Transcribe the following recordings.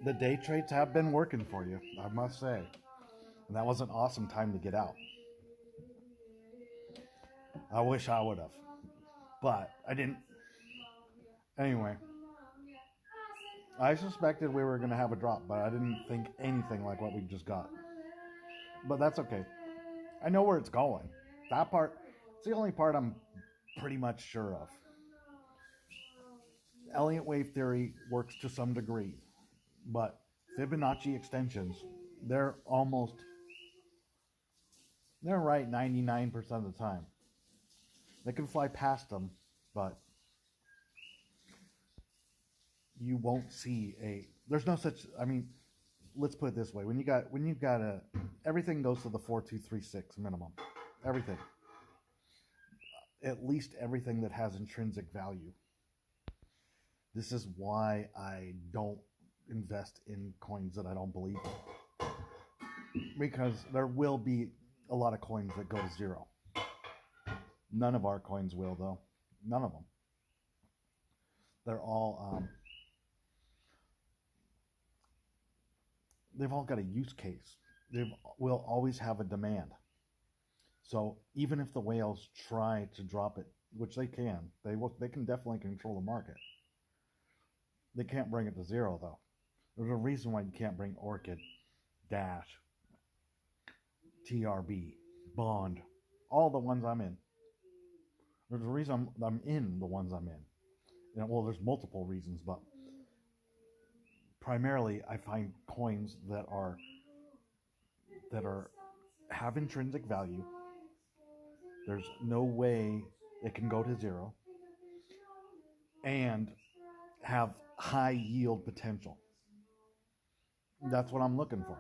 the day trades have been working for you, I must say. And that was an awesome time to get out. I wish I would have, but I didn't. Anyway, I suspected we were going to have a drop, but I didn't think anything like what we just got. But that's okay. I know where it's going. That part, it's the only part I'm pretty much sure of. Elliott wave theory works to some degree, but Fibonacci extensions, they're right 99% of the time. They can fly past them, but you won't see there's no such, let's put it this way. When you got everything goes to the 4236 minimum. Everything. At least everything that has intrinsic value. This is why I don't invest in coins that I don't believe in. Because there will be a lot of coins that go to zero. None of our coins will, though. None of them. They're all, they've all got a use case. They will always have a demand. So even if the whales try to drop it, which they can, they can definitely control the market. They can't bring it to zero, though. There's a reason why you can't bring Orchid, Dash, TRB, Bond, all the ones I'm in. There's a reason I'm in the ones I'm in. Well, there's multiple reasons, but primarily I find coins that have intrinsic value. There's no way it can go to zero, and have high yield potential. That's what I'm looking for.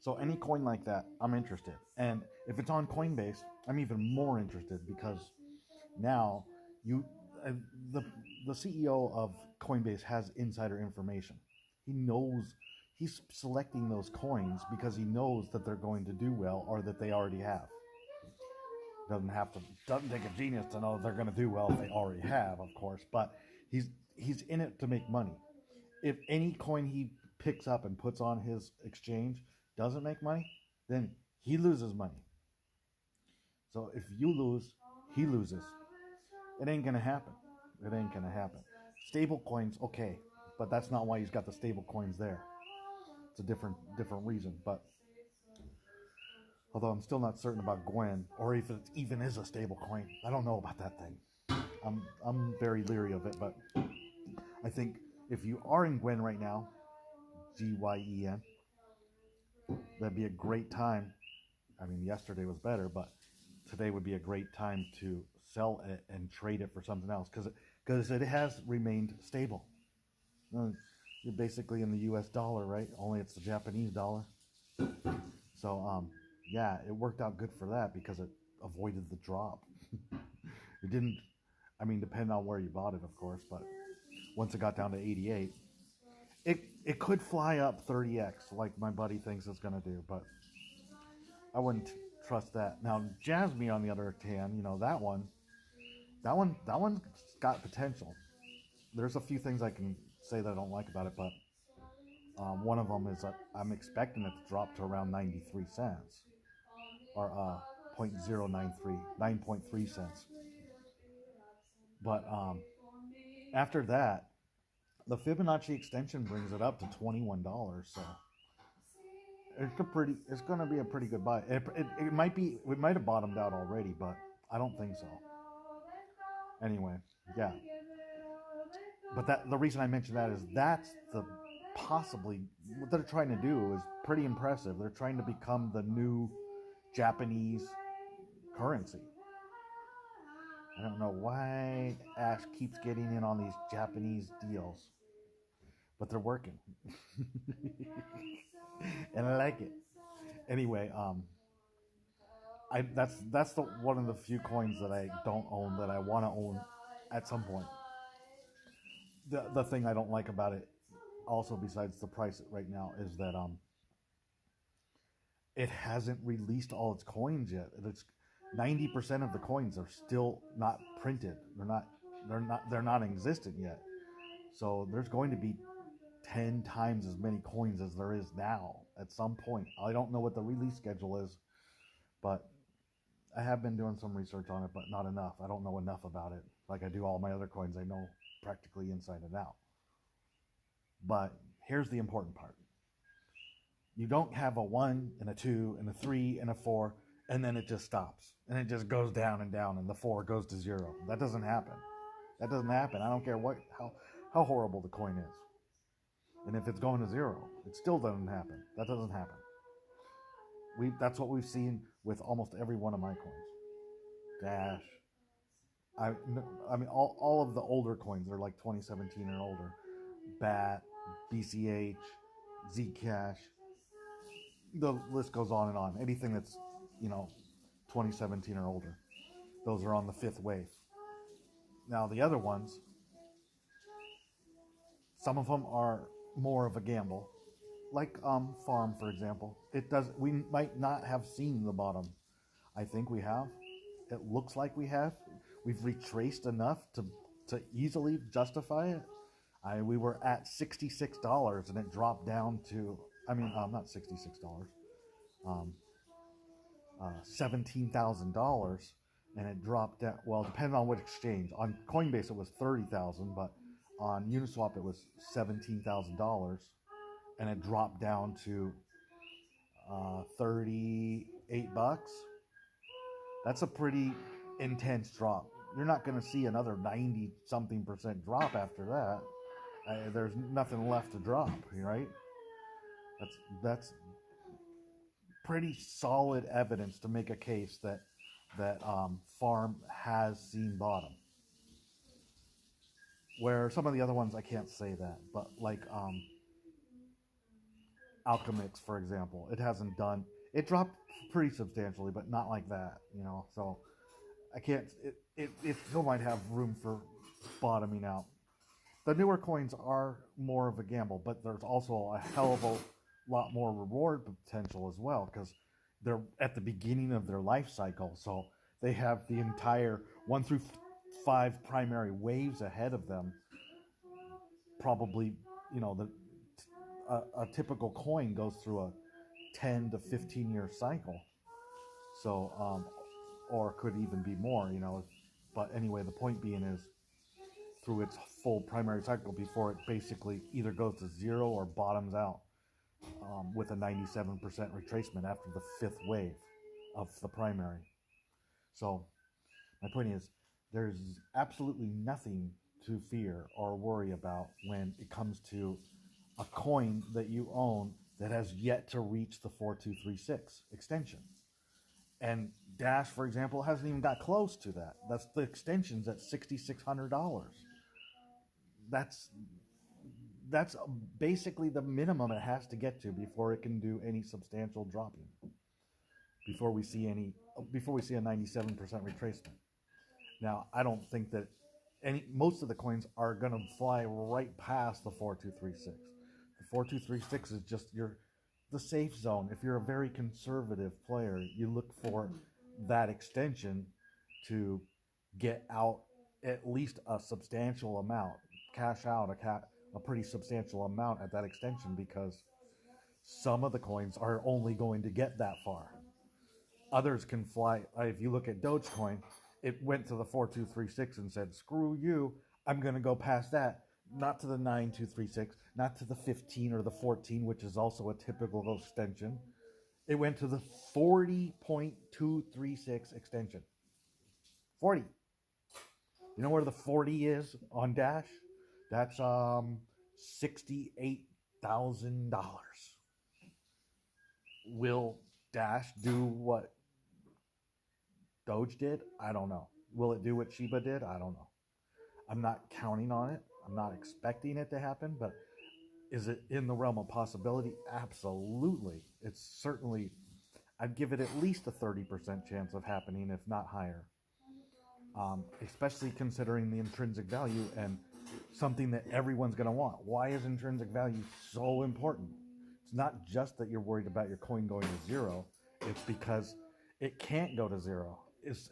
So any coin like that, I'm interested. And if it's on Coinbase, I'm even more interested, because now the CEO of Coinbase has insider information. He's selecting those coins because he knows that they're going to do well, or that they already have. Doesn't take a genius to know they're going to do well if they already have, of course, but he's in it to make money. If any coin he picks up and puts on his exchange doesn't make money, then he loses money. So if you lose, he loses. It ain't going to happen. It ain't going to happen. Stable coins, okay, but that's not why he's got the stable coins there. It's a different reason, but although I'm still not certain about Gwen, or if it even is a stable coin. I don't know about that thing. I'm very leery of it, but I think if you are in Gwen right now, GYEN, that'd be a great time. Yesterday was better, but today would be a great time to sell it and trade it for something else, because it has remained stable. You're basically in the U.S. dollar, right? Only it's the Japanese dollar. So, yeah, it worked out good for that because it avoided the drop. It didn't, depending on where you bought it, of course, but once it got down to 88, it could fly up 30x like my buddy thinks it's going to do, but I wouldn't trust that. Now, Jasmy, on the other hand, that one's got potential. There's a few things I can say that I don't like about it, but one of them is that I'm expecting it to drop to around 93 cents, or 0.093, 9.3 cents. But after that, the Fibonacci extension brings it up to $21. So it's going to be a pretty good buy. It might have bottomed out already, but I don't think so. Anyway, yeah. But the reason I mention that is that's possibly what they're trying to do is pretty impressive. They're trying to become the new Japanese currency. I don't know why Ash keeps getting in on these Japanese deals, but they're working. And I like it. Anyway, that's one of the few coins that I don't own that I want to own at some point. The thing I don't like about it, also besides the price right now, is that it hasn't released all its coins yet. It's 90% of the coins are still not printed. They're not existent yet. So there's going to be 10 times as many coins as there is now at some point. I don't know what the release schedule is, but I have been doing some research on it, but not enough. I don't know enough about it. Like I do all my other coins, I know practically inside and out. But here's the important part. You don't have a 1 and a 2 and a 3 and a 4, and then it just stops. And it just goes down, and the 4 goes to 0. That doesn't happen. That doesn't happen. I don't care how horrible the coin is. And if it's going to 0, it still doesn't happen. That doesn't happen. That's what we've seen with almost every one of my coins. Dash. I mean, all of the older coins are like 2017 or older. BAT, BCH, Zcash. The list goes on and on. Anything that's, 2017 or older. Those are on the 5th wave. Now, the other ones, some of them are more of a gamble. Like Farm, for example. We might not have seen the bottom. I think we have. It looks like we have. We've retraced enough to easily justify it. We were at $66 and it dropped down to, not $66, $17,000, and it dropped down. Well, depending on what exchange. On Coinbase it was $30,000, but on Uniswap it was $17,000, and it dropped down to $38. That's a pretty intense drop. You're not going to see another 90-something% drop after that. There's nothing left to drop, right? That's pretty solid evidence to make a case that Farm has seen bottom. Where some of the other ones I can't say that, but like alcmx, for example, it dropped pretty substantially, but not like that, so I can't, it still might have room for bottoming out. The newer coins are more of a gamble, but there's also a hell of a lot more reward potential as well, because they're at the beginning of their life cycle, so they have the entire 1 through 5 primary waves ahead of them. Probably, a typical coin goes through a 10 to 15 year cycle, so or could even be more, but anyway, the point being is through its full primary cycle before it basically either goes to 0 or bottoms out, with a 97% retracement after the 5th wave of the primary. So my point is, there's absolutely nothing to fear or worry about when it comes to a coin that you own that has yet to reach the 4236 extension. And Dash, for example, hasn't even got close to that. That's the extension's at $6,600. That's basically the minimum it has to get to before it can do any substantial dropping. Before we see a 97% retracement. Now, I don't think that most of the coins are going to fly right past the 4236. The 4236 is just the safe zone. If you're a very conservative player, you look for that extension to get out at least a substantial amount, cash out a pretty substantial amount at that extension, because some of the coins are only going to get that far. Others can fly. If you look at Dogecoin, it went to the 4236 and said, screw you, I'm going to go past that. Not to the 9236, not to the 15 or the 14, which is also a typical extension. It went to the 40.236 extension. 40. You know where the 40 is on Dash? That's $68,000. Will Dash do what Doge did? I don't know. Will it do what Shiba did? I don't know. I'm not counting on it. I'm not expecting it to happen, but is it in the realm of possibility? Absolutely. It's certainly, I'd give it at least a 30% chance of happening, if not higher. Especially considering the intrinsic value and something that everyone's going to want. Why is intrinsic value so important? It's not just that you're worried about your coin going to 0. It's because it can't go to 0. It's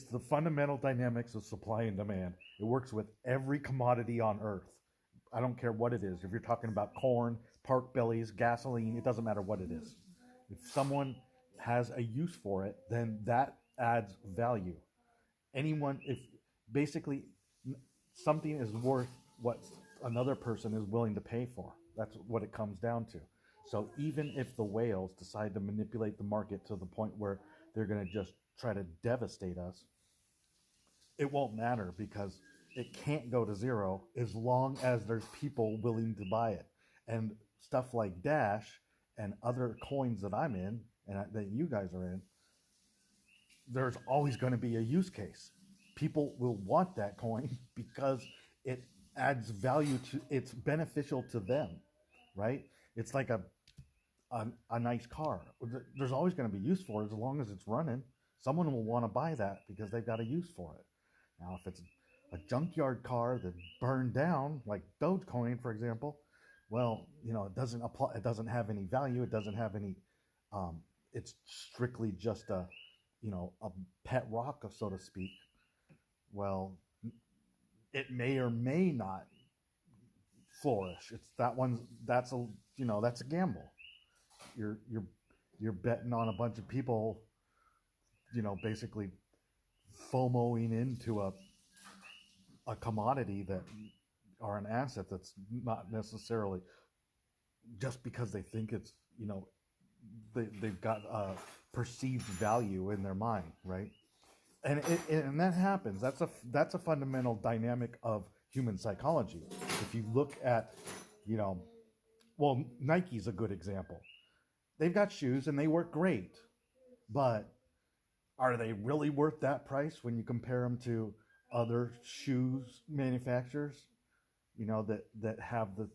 the fundamental dynamics of supply and demand. It works with every commodity on Earth. I don't care what it is. If you're talking about corn, pork bellies, gasoline, it doesn't matter what it is. If someone has a use for it, then that adds value. Anyone, if basically something is worth what another person is willing to pay for, that's what it comes down to. So even if the whales decide to manipulate the market to the point where they're going to just try to devastate us, it won't matter because it can't go to zero as long as there's people willing to buy it. And stuff like Dash and other coins that I'm in and that you guys are in, there's always going to be a use case. People will want that coin because it adds value to, it's beneficial to them, right? It's like a nice car. There's always going to be use for it as long as it's running. Someone will want to buy that because they've got a use for it. Now, if it's a junkyard car that burned down, like Dogecoin, for example, well, it doesn't apply. It doesn't have any value. It doesn't have any. It's strictly just a pet rock, so to speak. Well, it may or may not flourish. It's that one. That's a gamble. You're betting on a bunch of people, basically FOMOing into a commodity that or an asset that's not necessarily just because they think it's they've got a perceived value in their mind, right? And that happens. That's a fundamental dynamic of human psychology. If you look at Nike's a good example. They've got shoes and they work great, but are they really worth that price when you compare them to other shoes manufacturers, that have the,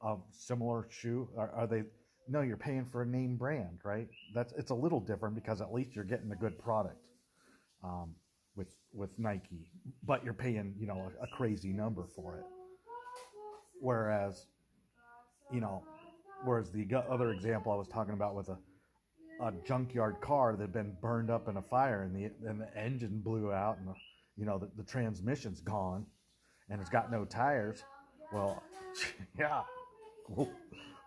a similar shoe? Are they? No, you're paying for a name brand, right? It's a little different because at least you're getting a good product with Nike, but you're paying, a crazy number for it. Whereas the other example I was talking about with a junkyard car that had been burned up in a fire and the engine blew out and the transmission's gone and it's got no tires. Well, yeah,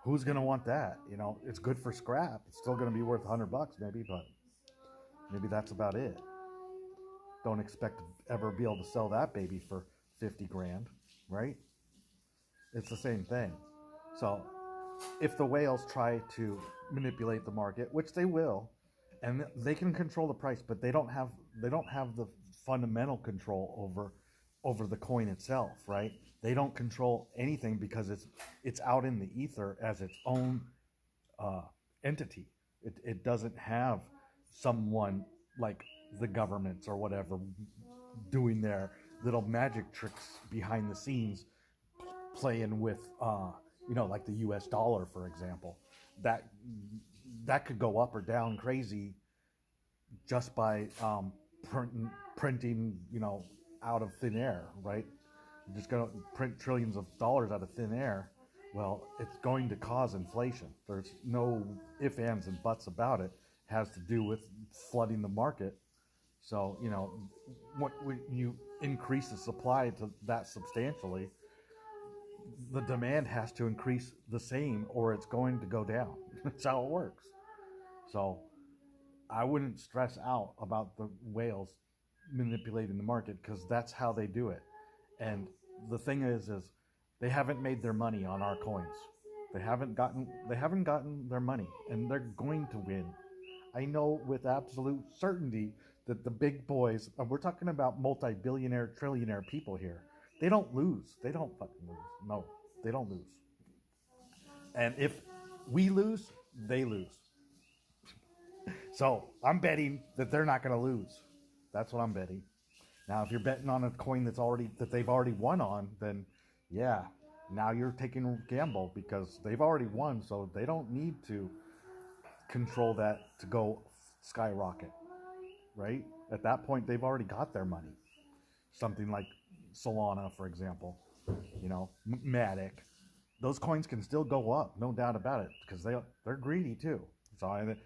who's gonna want that? It's good for scrap. It's still gonna be worth $100 maybe, but maybe that's about it. Don't expect to ever be able to sell that baby for 50 grand, right? It's the same thing. So if the whales try to manipulate the market, which they will, and they can control the price, but they don't have the fundamental control over the coin itself, right? They don't control anything because it's out in the ether as its own entity. It doesn't have someone like the governments or whatever doing their little magic tricks behind the scenes, playing with like the US dollar, for example. That could go up or down crazy just by printing out of thin air, right? You're just going to print trillions of dollars out of thin air. Well, it's going to cause inflation. There's no ifs, ands, and buts about it. It has to do with flooding the market. So, when you increase the supply to that substantially, the demand has to increase the same or it's going to go down. That's how it works. So I wouldn't stress out about the whales manipulating the market because that's how they do it. And the thing is they haven't made their money on our coins. They haven't gotten their money, and they're going to win. I know with absolute certainty that the big boys, and we're talking about multi-billionaire, trillionaire people here, they don't lose. They don't fucking lose. No, they don't lose. And if we lose, they lose. So I'm betting that they're not going to lose. That's what I'm betting. Now, if you're betting on a coin that they've already won on, then yeah, now you're taking a gamble because they've already won, so they don't need to control that to go skyrocket, right? At that point, they've already got their money. Something like Solana, for example, Matic. Those coins can still go up, no doubt about it, because they're greedy too. So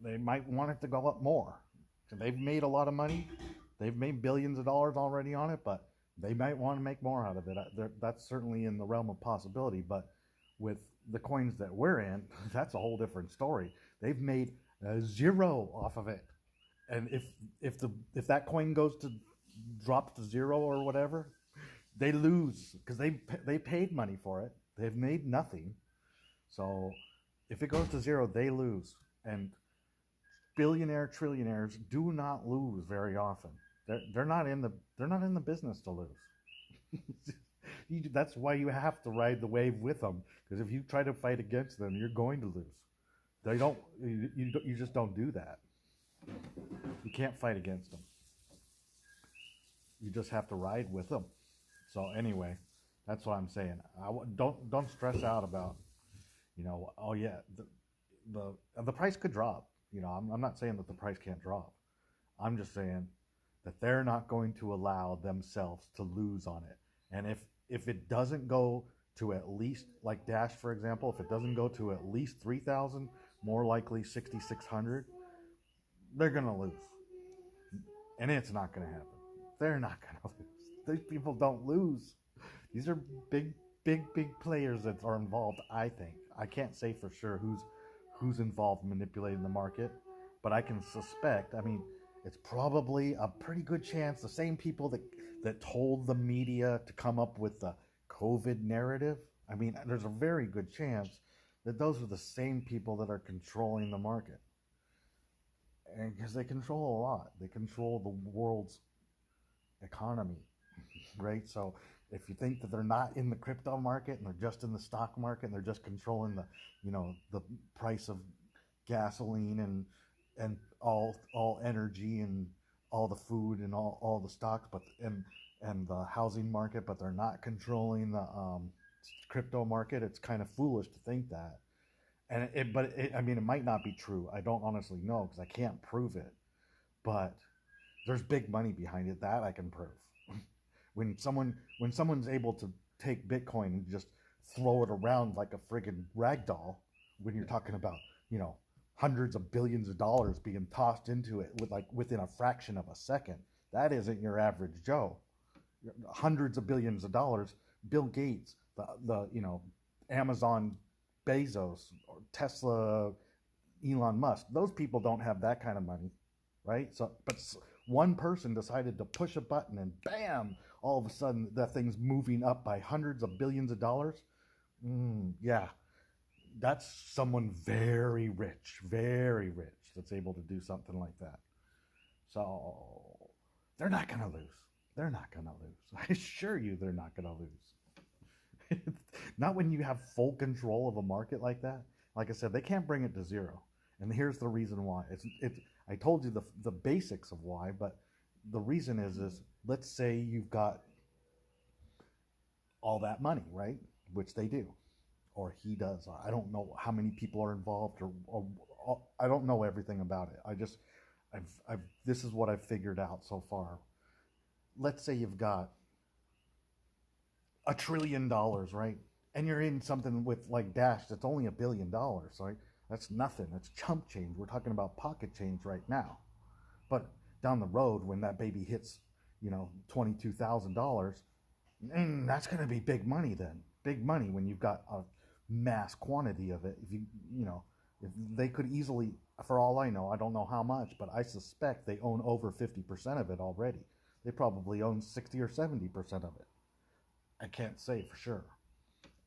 they might want it to go up more. So they've made a lot of money. They've made billions of dollars already on it, but They might want to make more out of it. That's certainly in the realm of possibility. But with the coins that we're in, that's a whole different story. They've made zero off of it, and if that coin goes to drop to zero or whatever, they lose because they paid money for it. They've made nothing. So if it goes to zero, they lose. And trillionaires do not lose very often. They're not in the business to lose. That's why you have to ride the wave with them. Because if you try to fight against them, you're going to lose. They don't. You just don't do that. You can't fight against them. You just have to ride with them. So anyway, that's what I'm saying. Don't stress out about, oh yeah, the price could drop. I'm not saying that the price can't drop. I'm just saying that they're not going to allow themselves to lose on it. And if it doesn't go to at least, like Dash, for example, if it doesn't go to at least 3,000, more likely 6,600, they're going to lose. And it's not going to happen. They're not going to lose. These people don't lose. These are big players that are involved, I think. I can't say for sure who's involved manipulating the market, but I can suspect, it's probably a pretty good chance the same people that told the media to come up with the COVID narrative. There's a very good chance that those are the same people that are controlling the market. And because they control a lot. They control the world's economy, right? So if you think that they're not in the crypto market and they're just in the stock market and they're just controlling the price of gasoline and all energy and all the food and all the stocks, but and the housing market, but they're not controlling the crypto market, it's kind of foolish to think that. And it might not be true. I don't honestly know because I can't prove it, but there's big money behind it that I can prove. When someone's able to take Bitcoin and just throw it around like a friggin' rag doll, when you're talking about hundreds of billions of dollars being tossed into it within a fraction of a second, that isn't your average Joe. Hundreds of billions of dollars. Bill Gates, the Amazon, Bezos, or Tesla, Elon Musk. Those people don't have that kind of money, right? So, but one person decided to push a button and bam, all of a sudden that thing's moving up by hundreds of billions of dollars. Yeah, that's someone very rich that's able to do something like that. So they're not going to lose. They're not going to lose. I assure you they're not going to lose. Not when you have full control of a market like that. Like I said, they can't bring it to zero. And here's the reason why. I told you the basics of why, but the reason is let's say you've got all that money, right? Which they do, or he does. I don't know how many people are involved, or I don't know everything about it. This is what I've figured out so far. Let's say you've got $1 trillion, right? And you're in something with like Dash that's only $1 billion, right? That's nothing. That's chump change. We're talking about pocket change right now. But down the road, when that baby hits, $22,000, that's going to be big money then. Big money when you've got a mass quantity of it. If they could easily, for all I know, I don't know how much, but I suspect they own over 50% of it already. They probably own 60 or 70% of it. I can't say for sure.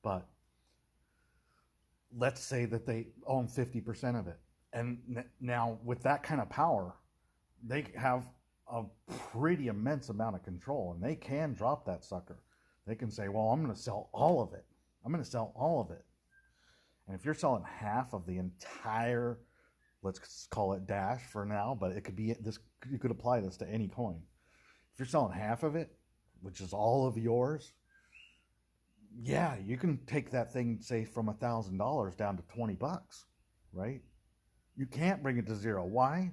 But let's say that they own 50% of it. And now with that kind of power, they have a pretty immense amount of control, and they can drop that sucker. They can say, well, I'm going to sell all of it. I'm going to sell all of it. And if you're selling half of the entire, let's call it Dash for now, but it could be this. You could apply this to any coin. If you're selling half of it, which is all of yours, yeah, you can take that thing, say, from $1,000 down to $20, right? You can't bring it to zero. Why?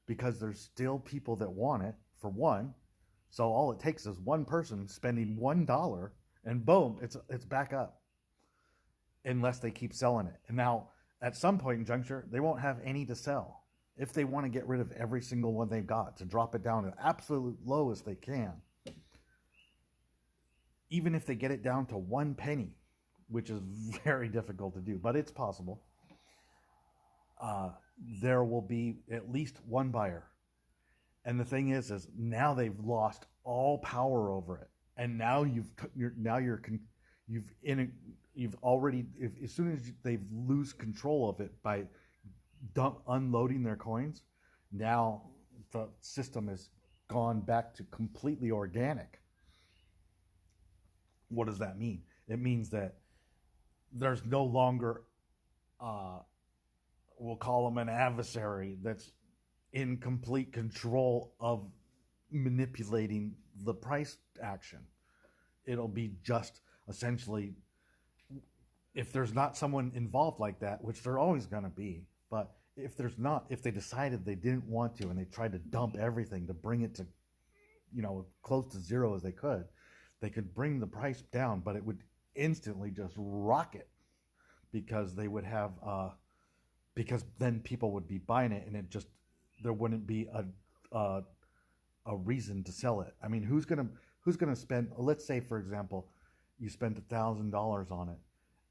Because there's still people that want it, for one. So all it takes is one person spending $1, and boom, it's back up. Unless they keep selling it. And now, at some point in juncture, they won't have any to sell. If they want to get rid of every single one they've got, to drop it down to absolute lowest they can, even if they get it down to 1 penny, which is very difficult to do, but it's possible, there will be at least one buyer. And the thing is now they've lost all power over it, and now you've already, as soon as they lose control of it by unloading their coins, now the system has gone back to completely organic. What does that mean? It means that there's no longer, we'll call them an adversary that's in complete control of manipulating the price action. It'll be just essentially, if there's not someone involved like that, which they're always going to be, but if there's not, if they decided they didn't want to and they tried to dump everything to bring it to, close to zero as they could bring the price down, but it would instantly just rocket, because they would have, because then people would be buying it, and there wouldn't be a reason to sell it. I mean, who's gonna spend? Let's say, for example, you spent $1,000 on it,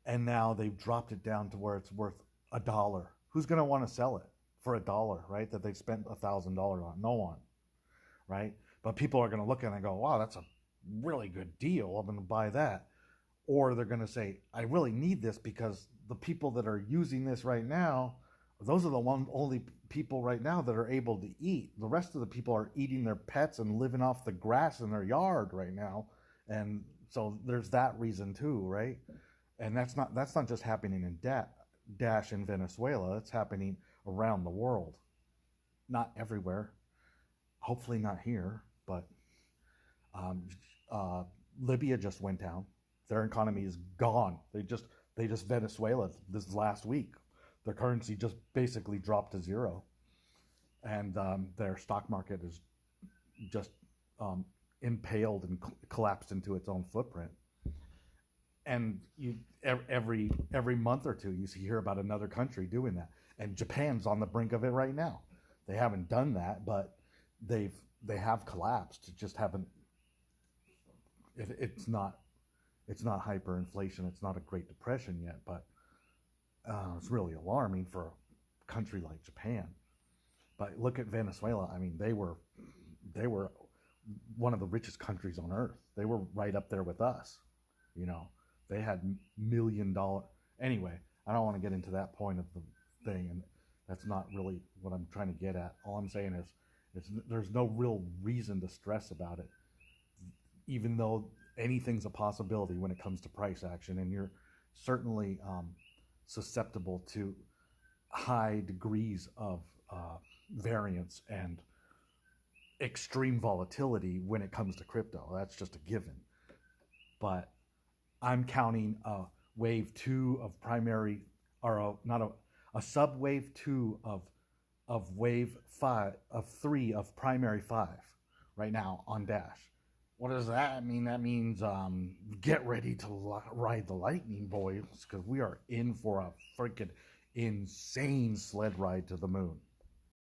and now they've dropped it down to where it's worth $1. Who's gonna want to sell it for $1, right? That they spent $1,000 on? No one, right? But people are gonna look at it and go, "Wow, that's a really good deal. I'm gonna buy that." Or they're gonna say, "I really need this because the people that are using this right now, those are the only people right now that are able to eat. The rest of the people are eating their pets and living off the grass in their yard right now." And so there's that reason too, right? And that's not just happening in Dash in Venezuela. It's happening around the world. Not everywhere. Hopefully not here, but Libya just went down. Their economy is gone. They just Venezuela this last week. Their currency just basically dropped to zero, and their stock market is just impaled and collapsed into its own footprint. And every month or two, you hear about another country doing that. And Japan's on the brink of it right now. They haven't done that, but they have collapsed. It just haven't. It's not hyperinflation. It's not a Great Depression yet, but it's really alarming for a country like Japan. But look at Venezuela. I mean, they were one of the richest countries on earth. They were right up there with us. They had $1 million. Anyway, I don't want to get into that point of the thing, and that's not really what I'm trying to get at. All I'm saying is there's no real reason to stress about it, even though anything's a possibility when it comes to price action, and you're certainly susceptible to high degrees of variance and extreme volatility when it comes to crypto. That's just a given. But I'm counting a wave 2 of primary, or a sub wave 2 of wave 3 of primary 5 right now on Dash. What does that mean? That means get ready to ride the lightning, boys, because we are in for a freaking insane sled ride to the moon.